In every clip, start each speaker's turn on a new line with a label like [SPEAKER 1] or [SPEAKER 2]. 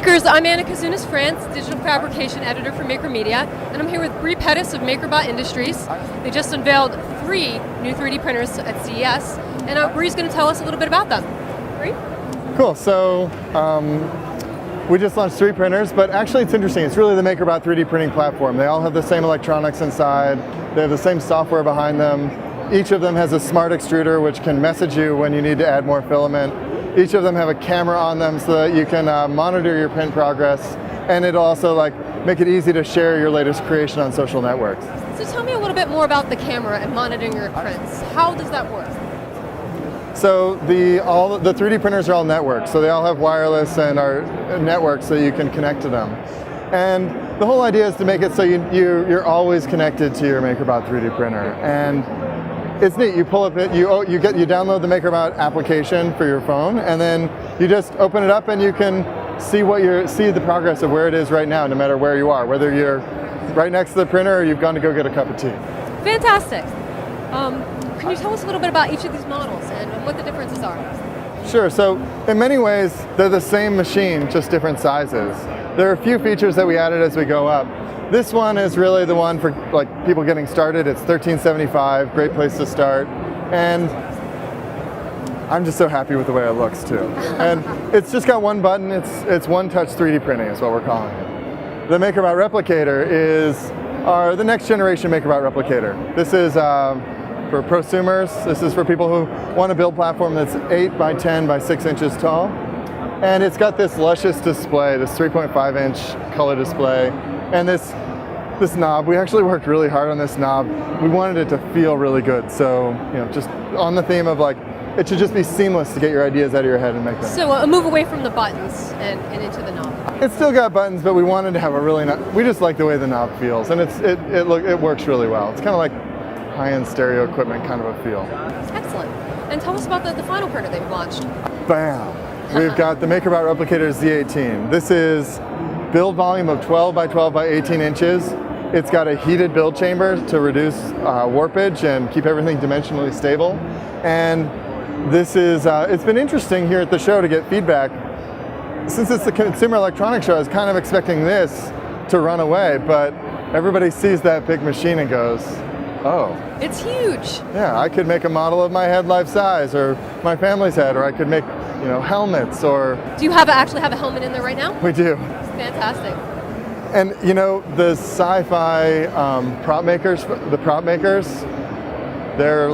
[SPEAKER 1] Makers, I'm Anna Kazunas France, digital fabrication editor for Maker Media, and I'm here with Pettis of MakerBot Industries. They just unveiled 3 new 3D printers at CES, and Bree's going to tell us a little bit about them. Bree?
[SPEAKER 2] Cool. So we just launched 3 printers, but actually it's interesting. It's really the MakerBot 3D printing platform. They all have the same electronics inside. They have the same software behind them. Each of them has a smart extruder which can message you when you need to add more filament. Each of them have a camera on them so that you can monitor your print progress, and it'll also make it easy to share your latest creation on social networks.
[SPEAKER 1] So tell me a little bit more about the camera and monitoring your prints. How does that work?
[SPEAKER 2] So the 3D printers are all networked, so they all have wireless and are networked so you can connect to them. And the whole idea is to make it so you're always connected to your MakerBot 3D printer. And it's neat. You pull up you download the MakerBot application for your phone, and then you just open it up and you can see the progress of where it is right now, no matter where you are, whether you're right next to the printer or you've gone to go get a cup of tea.
[SPEAKER 1] Fantastic. Can you tell us a little bit about each of these models and what the differences are?
[SPEAKER 2] Sure. So in many ways, they're the same machine, just different sizes. There are a few features that we added as we go up. This one is really the one for people getting started. It's $13.75, great place to start. And I'm just so happy with the way it looks too. And it's just got one button. It's one-touch 3D printing is what we're calling it. The MakerBot Replicator is the next generation MakerBot Replicator. This is for prosumers. This is for people who want to build a platform that's 8 by 10 by 6 inches tall. And it's got this luscious display, this 3.5-inch color display. And this knob, we actually worked really hard on this knob. We wanted it to feel really good. So, just on the theme of it should just be seamless to get your ideas out of your head and make them.
[SPEAKER 1] So a move away from the buttons and into the knob.
[SPEAKER 2] It's still got buttons, but we wanted to have a really we just like the way the knob feels. And it works really well. It's kind of like high-end stereo equipment kind of a feel.
[SPEAKER 1] Excellent. And tell us about the final printer they've launched.
[SPEAKER 2] Bam! We've got the MakerBot Replicator Z18. This is build volume of 12 by 12 by 18 inches. It's got a heated build chamber to reduce warpage and keep everything dimensionally stable. And this is, it's been interesting here at the show to get feedback. Since it's the Consumer Electronics Show, I was kind of expecting this to run away, but everybody sees that big machine and goes, oh.
[SPEAKER 1] It's huge.
[SPEAKER 2] Yeah, I could make a model of my head life size, or my family's head, or I could make helmets, or...
[SPEAKER 1] Do you actually have a helmet in there right now?
[SPEAKER 2] We do.
[SPEAKER 1] Fantastic.
[SPEAKER 2] And the sci-fi prop makers, they're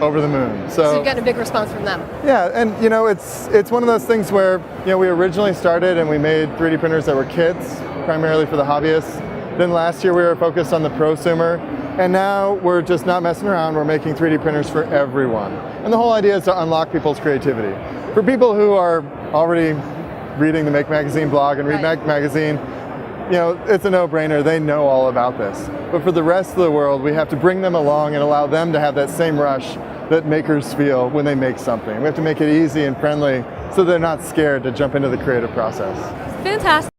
[SPEAKER 2] over the moon.
[SPEAKER 1] So you've gotten a big response from them.
[SPEAKER 2] Yeah, and it's one of those things where we originally started and we made 3D printers that were kits, primarily for the hobbyists. Then last year we were focused on the prosumer, and now we're just not messing around. We're making 3D printers for everyone. And the whole idea is to unlock people's creativity. For people who are already reading the Make Magazine blog and read Make Magazine, it's a no-brainer. They know all about this. But for the rest of the world, we have to bring them along and allow them to have that same rush that makers feel when they make something. We have to make it easy and friendly so they're not scared to jump into the creative process.
[SPEAKER 1] Fantastic.